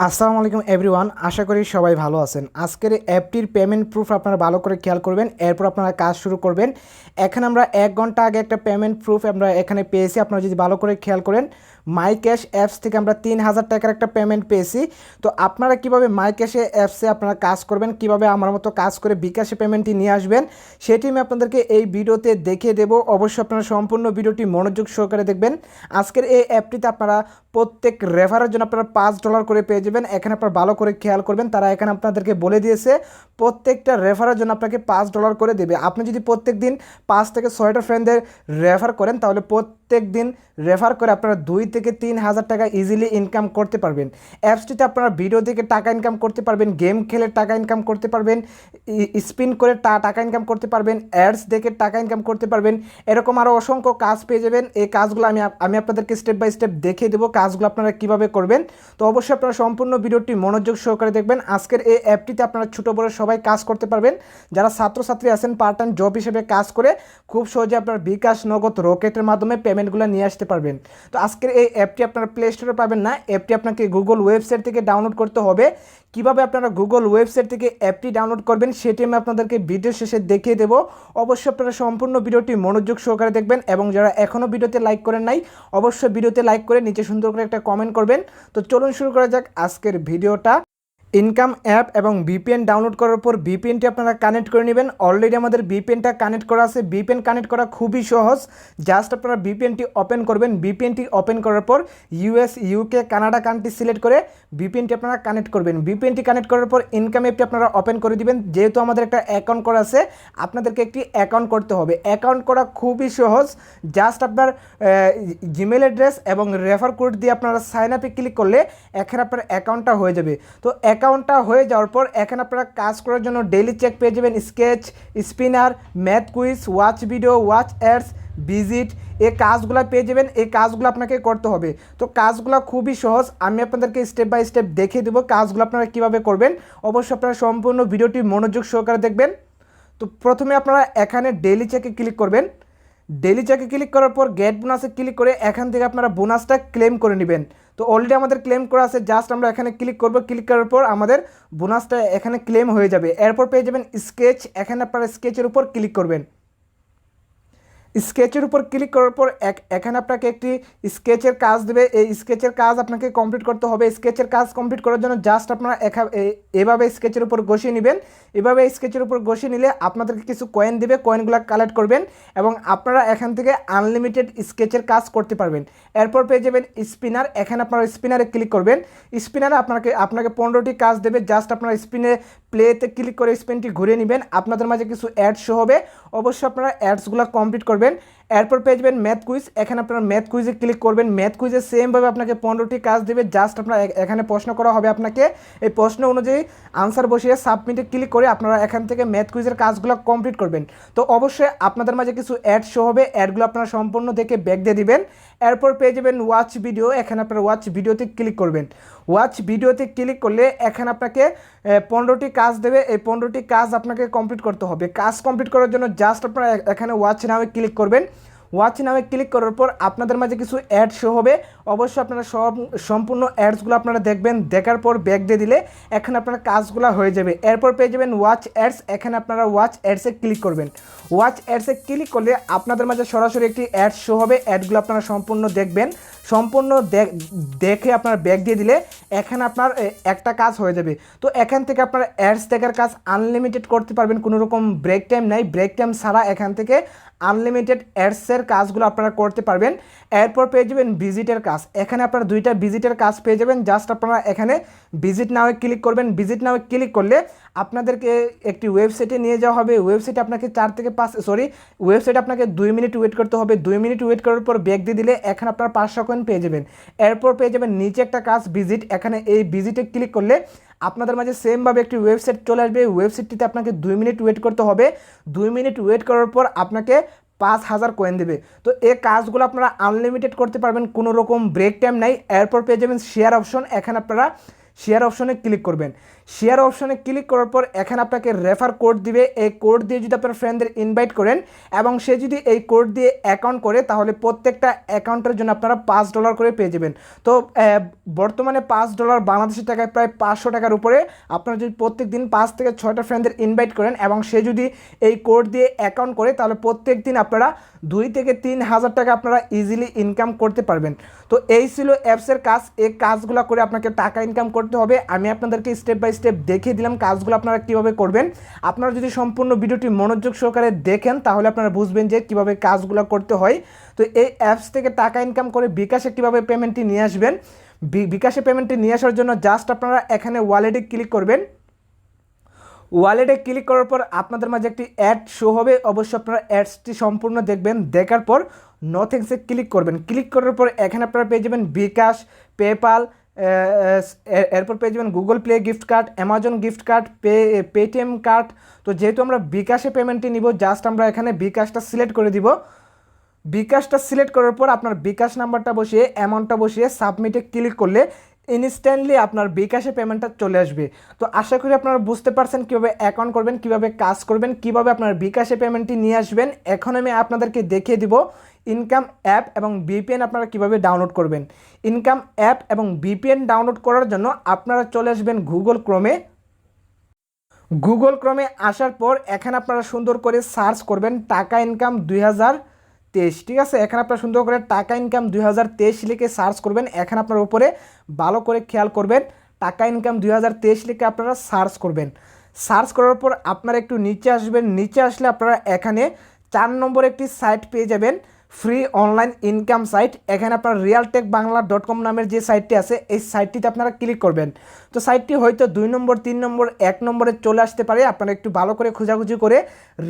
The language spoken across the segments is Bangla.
আসসালামু আলাইকুম এভরিওয়ান, আশা করি সবাই ভালো আছেন। আজকের এই অ্যাপটির পেমেন্ট প্রুফ আপনারা ভালো করে খেয়াল করবেন, এরপর আপনারা কাজ শুরু করবেন। এখানে আমরা 1 ঘন্টা আগে একটা পেমেন্ট প্রুফ আমরা এখানে পেয়েছি। আপনারা যদি ভালো করে খেয়াল করেন, মাই ক্যাশ অ্যাপস থেকে আমরা 3000 টাকার একটা পেমেন্ট পেয়েছি। তো আপনারা কিভাবে মাই ক্যাশে অ্যাপসে আপনারা কাজ করবেন, কিভাবে আমার মতো কাজ করে বিকাশে পেমেন্টটি নিয়ে আসবেন, সেটি আমি আপনাদেরকে এই ভিডিওতে দেখিয়ে দেবো। অবশ্যই আপনারা সম্পূর্ণ ভিডিওটি মনোযোগ সহকারে দেখবেন। আজকের এই অ্যাপটিতে আপনারা প্রত্যেক রেফারের জন্য আপনারা $5 করে পেয়ে যাবেন। এখানে আপনারা ভালো করে খেয়াল করবেন, তারা এখানে আপনাদেরকে বলে দিয়েছে প্রত্যেকটা রেফারের জন্য আপনাকে $5 করে দেবে। আপনি যদি প্রত্যেক দিন 5 থেকে 6টা ফ্রেন্ডদের রেফার করেন, তাহলে প্রত্যেক দিন রেফার করে আপনারা 2 থেকে 3,000 টাকা ইজিলি ইনকাম করতে পারবেন। অ্যাপসটিতে আপনারা ভিডিও দেখে টাকা ইনকাম করতে পারবেন, গেম খেলে টাকা ইনকাম করতে পারবেন, স্পিন করে টাকা ইনকাম করতে পারবেন, অ্যাডস দেখে টাকা ইনকাম করতে পারবেন। এরকম আরও অসংখ্য কাজ পেয়ে যাবেন। এই কাজগুলো আমি আপনাদেরকে স্টেপ বাই স্টেপ দেখিয়ে দেবো কাজগুলো আপনারা কীভাবে করবেন। তো অবশ্যই আপনারা সম্পূর্ণ ভিডিওটি মনোযোগ সহকারে দেখবেন। আজকের এই অ্যাপটিতে আপনারা ছোটো বড় সবাই কাজ করতে পারবেন। যারা ছাত্রছাত্রী আছেন, পার্ট টাইম জব হিসেবে কাজ করে খুব সহজে আপনার বিকাশ, নগদ, রকেটের মাধ্যমে পেমেন্টগুলো নিয়ে আসতে পারবেন। তো আজকের এই অ্যাপটি আপনারা প্লে স্টোরে পাবেন না, অ্যাপটি আপনাকে গুগল ওয়েবসাইট থেকে ডাউনলোড করতে হবে। কিভাবে আপনারা গুগল ওয়েবসাইট থেকে অ্যাপটি ডাউনলোড করবেন সেটি আমি আপনাদেরকে ভিডিও শেষে দেখিয়ে দেবো। অবশ্যই আপনারা সম্পূর্ণ ভিডিওটি মনোযোগ সহকারে দেখবেন, এবং যারা এখনও ভিডিওতে লাইক করেন নাই, অবশ্যই ভিডিওতে লাইক করে নিচে সুন্দর করে একটা কমেন্ট করবেন। তো চলুন শুরু করা যাক আজকের ভিডিওটা। ইনকাম অ্যাপ এবং ভিপিএন ডাউনলোড করার পর ভিপিএনটি আপনারা কানেক্ট করে নেবেন। অলরেডি আমাদের ভিপিএনটা কানেক্ট করা আছে। ভিপিএন কানেক্ট করা খুবই সহজ। জাস্ট আপনারা ভিপিএনটি ওপেন করবেন। ভিপিএনটি ওপেন করার পর US, UK, Canada country select করে ভিপিএনটি আপনারা কানেক্ট করবেন। ভিপিএনটি কানেক্ট করার পর ইনকাম অ্যাপটি আপনারা ওপেন করে দিবেন। যেহেতু আমাদের একটা অ্যাকাউন্ট করা আছে, আপনাদেরকে একটি অ্যাকাউন্ট করতে হবে। অ্যাকাউন্ট করা খুবই সহজ। জাস্ট আপনার জিমেল অ্যাড্রেস এবং রেফার কোড দিয়ে আপনারা সাইন আপে ক্লিক করলে এখানে আপনার অ্যাকাউন্টটা হয়ে যাবে। তো অ্যাকাউন্টটা হয়ে যাওয়ার পর এখানে আপনারা কাজ করার জন্য ডেইলি চেক পেয়ে যাবেন, sketch, spinner, math quiz, watch video, watch ads, visit, এই কাজগুলো পেয়ে যাবেন। এই কাজগুলো আপনাকে করতে হবে। তো কাজগুলো খুবই সহজ, আমি আপনাদেরকে স্টেপ বাই স্টেপ দেখিয়ে দেবো কাজগুলো আপনারা কীভাবে করবেন। অবশ্যই আপনারা সম্পূর্ণ ভিডিওটি মনোযোগ সহকারে দেখবেন। তো প্রথমে আপনারা এখানে ডেইলি চেকে ক্লিক করবেন। ডেইলি চেকে ক্লিক করার পর গেট বোনাসে ক্লিক করে এখান থেকে আপনারা বোনাসটা ক্লেম করে নেবেন। তো অলরেডি আমাদের ক্লেম করা আছে, জাস্ট আমরা এখানে ক্লিক করব। ক্লিক করার পর আমাদের বোনাসটা এখানে ক্লেম হয়ে যাবে। এরপর পেয়ে যাবেন স্কেচ, এখানে আপনারা স্কেচের উপর ক্লিক করবেন। স্কেচের উপর ক্লিক করার পর এখানে আপনাকে একটি স্কেচের কাজ দেবে। এই স্কেচের কাজ আপনাকে কমপ্লিট করতে হবে। স্কেচের কাজ কমপ্লিট করার জন্য জাস্ট আপনারা এভাবে স্কেচের উপর ঘষিয়ে নেবেন। এভাবে স্কেচের উপর ঘষিয়ে নিলে আপনাদেরকে কিছু কয়েন দেবে, কয়েনগুলো কালেক্ট করবেন এবং আপনারা এখান থেকে আনলিমিটেড স্কেচের কাজ করতে পারবেন। এরপর পেয়ে যাবেন স্পিনার, এখানে আপনারা স্পিনারে ক্লিক করবেন। স্পিনারে আপনাকে 15টি কাজ দেবে। জাস্ট আপনারা স্পিনে প্লেতে ক্লিক করে স্পিনটি ঘুরিয়ে নেবেন। আপনাদের মাঝে কিছু অ্যাডস শো হবে, অবশ্যই আপনারা অ্যাডসগুলো কমপ্লিট করবেন। এরপর পেয়ে যাবেন ম্যাথ কুইজ, এখানে আপনারা ম্যাথ কুইজে ক্লিক করবেন। ম্যাথ কুইজে সেমভাবে আপনাকে 15টি কাজ দেবে। জাস্ট আপনারা এখানে প্রশ্ন করা হবে, আপনাকে এই প্রশ্ন অনুযায়ী আনসার বসিয়ে সাবমিটে ক্লিক করে আপনারা এখান থেকে ম্যাথ কুইজের কাজগুলো কমপ্লিট করবেন। তো অবশ্যই আপনাদের মাঝে কিছু অ্যাড শো হবে, অ্যাডগুলো আপনারা সম্পূর্ণ দেখে ব্যাক দিয়ে দিবেন। এরপর পেয়ে যাবেন ওয়াচ ভিডিও, এখানে আপনারা ওয়াচ ভিডিওতে ক্লিক করবেন। ওয়াচ ভিডিওতে ক্লিক করলে এখানে আপনাকে 15টি কাজ দেবে। এই 15টি কাজ আপনাকে কমপ্লিট করতে হবে। কাজ কমপ্লিট করার জন্য জাস্ট আপনারা এখানে ওয়াচ নামে ক্লিক করবেন। ওয়াচ নামে ক্লিক করার পর আপনাদের মাঝে কিছু অ্যাড শো হবে। অবশ্যই আপনারা সম্পূর্ণ অ্যাডসগুলো আপনারা দেখবেন। দেখার পর ব্যাক দিয়ে দিলে এখানে আপনার কাজগুলো হয়ে যাবে। এরপর পেয়ে যাবেন ওয়াচ অ্যাডস, এখানে আপনারা ওয়াচ অ্যাডসে ক্লিক করবেন। ওয়াচ অ্যাডসে ক্লিক করলে আপনাদের মাঝে সরাসরি একটি অ্যাড শো হবে। অ্যাডগুলো আপনারা সম্পূর্ণ দেখবেন। সম্পূর্ণ দেখে আপনার ব্যাক দিয়ে দিলে এখানে আপনার একটা কাজ হয়ে যাবে। তো এখান থেকে আপনার অ্যাডস দেখার কাজ আনলিমিটেড করতে পারবেন, কোনো রকম ব্রেক টাইম নাই। ব্রেক টাইম ছাড়া এখান থেকে আনলিমিটেড অ্যাডসের কাজগুলো আপনারা করতে পারবেন। এরপর পেয়ে যাবেন ভিজিটের কাজ, এখানে আপনারা 2টা ভিজিটের কাজ পেয়ে যাবেন। জাস্ট আপনারা এখানে ভিজিট নাও ক্লিক করবেন। ভিজিট নাও ক্লিক করলে আপনাদেরকে একটি ওয়েবসাইটে নিয়ে যাওয়া হবে। ওয়েবসাইটে আপনাকে 4 থেকে 5 ওয়েবসাইটে আপনাকে 2 মিনিট ওয়েট করতে হবে। 2 মিনিট ওয়েট করার পর ব্যাক দিয়ে দিলে এখানে আপনারা 500 কয়েন পেয়ে যাবেন। এরপর পেয়ে যাবেন নিচে একটা কাজ ভিজিট, এখানে এই ভিজিটে ক্লিক করলে আপনাদের মাঝে সেমভাবে একটি ওয়েবসাইট চলে আসবে। ওয়েবসাইটটিতে আপনাকে 2 মিনিট ওয়েট করতে হবে। 2 মিনিট ওয়েট করার পর আপনাকে 5000 কয়েন দেবে। তো এই কাজগুলো আপনারা আনলিমিটেড করতে পারবেন, কোনো রকম ব্রেক টাইম নাই। এরপর পেয়ে যাবেন শেয়ার অপশন, এখানে আপনারা শেয়ার অপশনে ক্লিক করবেন। শেয়ার অপশনে ক্লিক করার পর এখানে আপনাকে রেফার কোড দিবে। এই কোড দিয়ে যদি আপনার ফ্রেন্ডদের ইনভাইট করেন এবং সে যদি এই কোড দিয়ে অ্যাকাউন্ট করে তাহলে প্রত্যেকটা অ্যাকাউন্টের জন্য আপনারা $5 করে পেয়ে যাবেন। তো বর্তমানে $5 বাংলাদেশি টাকায় প্রায় 500 টাকার উপরে। আপনারা যদি প্রত্যেক দিন 5 থেকে 6টা ফ্রেন্ডদের ইনভাইট করেন এবং সে যদি এই কোড দিয়ে অ্যাকাউন্ট করে তাহলে প্রত্যেক দিন আপনারা 2 থেকে 3,000 টাকা আপনারা ইজিলি ইনকাম করতে পারবেন। তো এই ছিল অ্যাপসের কাজ। এই কাজগুলো করে আপনাকে টাকা ইনকাম করতে হবে। আমি আপনাদেরকে স্টেপ বাই স্টেপ দেখিয়ে দিলাম কাজগুলো আপনারা কীভাবে করবেন। আপনারা যদি সম্পূর্ণ ভিডিওটি মনোযোগ সহকারে দেখেন তাহলে আপনারা বুঝবেন যে কীভাবে কাজগুলো করতে হয়। তো এই অ্যাপস থেকে টাকা ইনকাম করে বিকাশে কীভাবে পেমেন্টটি নিয়ে আসবেন, বিকাশে পেমেন্টটি নিয়ে আসার জন্য জাস্ট আপনারা এখানে ওয়ালেটে ক্লিক করবেন। ওয়ালেটে ক্লিক করার পর আপনাদের মাঝে একটি অ্যাড শো হবে। অবশ্যই আপনারা অ্যাডসটি সম্পূর্ণ দেখবেন। দেখার পর নথিংসে ক্লিক করবেন। ক্লিক করার পর এখানে আপনারা পেয়ে যাবেন বিকাশ, পেপাল, এরপর পেয়ে যাবেন Google play gift card, Amazon gift card, Paytm card. তো যেহেতু আমরা বিকাশে পেমেন্টটি নিব জাস্ট আমরা এখানে বিকাশটা সিলেক্ট করে দিব। বিকাশটা সিলেক্ট করার পর আপনার বিকাশ নাম্বারটা বসিয়ে অ্যামাউন্টটা বসিয়ে সাবমিটে ক্লিক করলে ইনস্ট্যান্টলি আপনার বিকাশে পেমেন্টটা চলে আসবে। তো আশা করি আপনারা বুঝতে পারছেন কীভাবে অ্যাকাউন্ট করবেন, কীভাবে কাজ করবেন, কীভাবে আপনার বিকাশে পেমেন্টটি নিয়ে আসবেন। এখন আমি আপনাদেরকে দেখিয়ে দিব ইনকাম অ্যাপ এবং বিপিএন আপনারা কীভাবে ডাউনলোড করবেন। ইনকাম অ্যাপ এবং বিপিএন ডাউনলোড করার জন্য আপনারা চলে আসবেন গুগল ক্রোমে। গুগল ক্রোমে আসার পর এখানে আপনারা সুন্দর করে সার্চ করবেন টাকা ইনকাম 2023। ঠিক আছে, এখানে আপনারা সুন্দর করে টাকা ইনকাম 2023 লিখে সার্চ করবেন। এখানে আপনার উপরে ভালো করে খেয়াল করবেন টাকা ইনকাম 2023 লিখে আপনারা সার্চ করবেন। সার্চ করার পর আপনারা একটু নিচে আসবেন। নিচে আসলে আপনারা এখানে 4 নম্বর একটি সাইট পেয়ে যাবেন, ফ্রি অনলাইন ইনকাম সাইট। এখানে আপনার realtekbangla.com নামের যে সাইটটি আছে এই সাইটটিতে আপনারা ক্লিক করবেন। তো সাইটটি হয়তো 2 নম্বর 3 নম্বর 1 নম্বরে চলে আসতে পারে। আপনারা একটু ভালো করে খোঁজাখুঁজি করে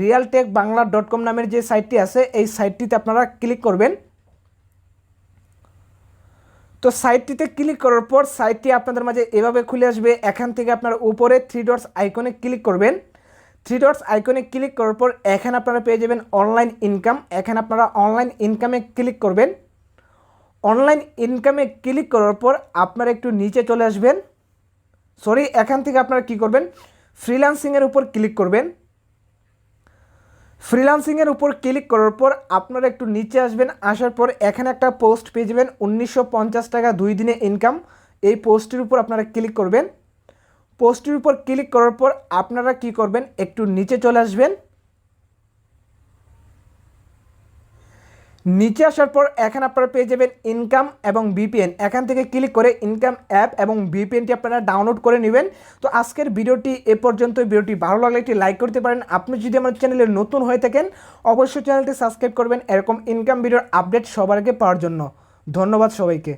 realtekbangla.com নামের যে সাইটটি আছে এই সাইটটিতে আপনারা ক্লিক করবেন। তো সাইটটিতে ক্লিক করার পর সাইটটি আপনাদের মাঝে এভাবে খুলে আসবে। এখান থেকে আপনারা উপরে 3 ডটস আইকনে ক্লিক করবেন। 3 ডটস আইকনে ক্লিক করার পর এখানে আপনারা পেয়ে যাবেন অনলাইন ইনকাম। এখানে আপনারা অনলাইন ইনকামে ক্লিক করবেন। অনলাইন ইনকামে ক্লিক করার পর আপনারা একটু নিচে চলে আসবেন। এখান থেকে আপনারা কি করবেন, ফ্রিল্যান্সিংয়ের উপর ক্লিক করবেন। ফ্রিল্যান্সিংয়ের উপর ক্লিক করার পর আপনারা একটু নিচে আসবেন। আসার পর এখানে একটা পোস্ট পেয়ে যাবেন 1950 টাকা 2 দিনে ইনকাম। এই পোস্টের উপর আপনারা ক্লিক করবেন। পোস্টের উপর ক্লিক করার পর আপনারা কি করবেন, একটু নিচে চলে আসবেন। নিচে আসার পর এখানে আপনারা পেয়ে যাবেন ইনকাম এবং বিপিএন। এখান থেকে ক্লিক করে ইনকাম অ্যাপ এবং বিপিএনটি আপনারা ডাউনলোড করে নেবেন। তো আজকের ভিডিওটি এ পর্যন্ত। ভিডিওটি ভালো লাগলে একটি লাইক করতে পারেন। আপনি যদি আমার চ্যানেলে নতুন হয়ে থাকেন অবশ্যই চ্যানেলটি সাবস্ক্রাইব করবেন এরকম ইনকাম ভিডিওর আপডেট সবার আগে পাওয়ার জন্য। ধন্যবাদ সবাইকে।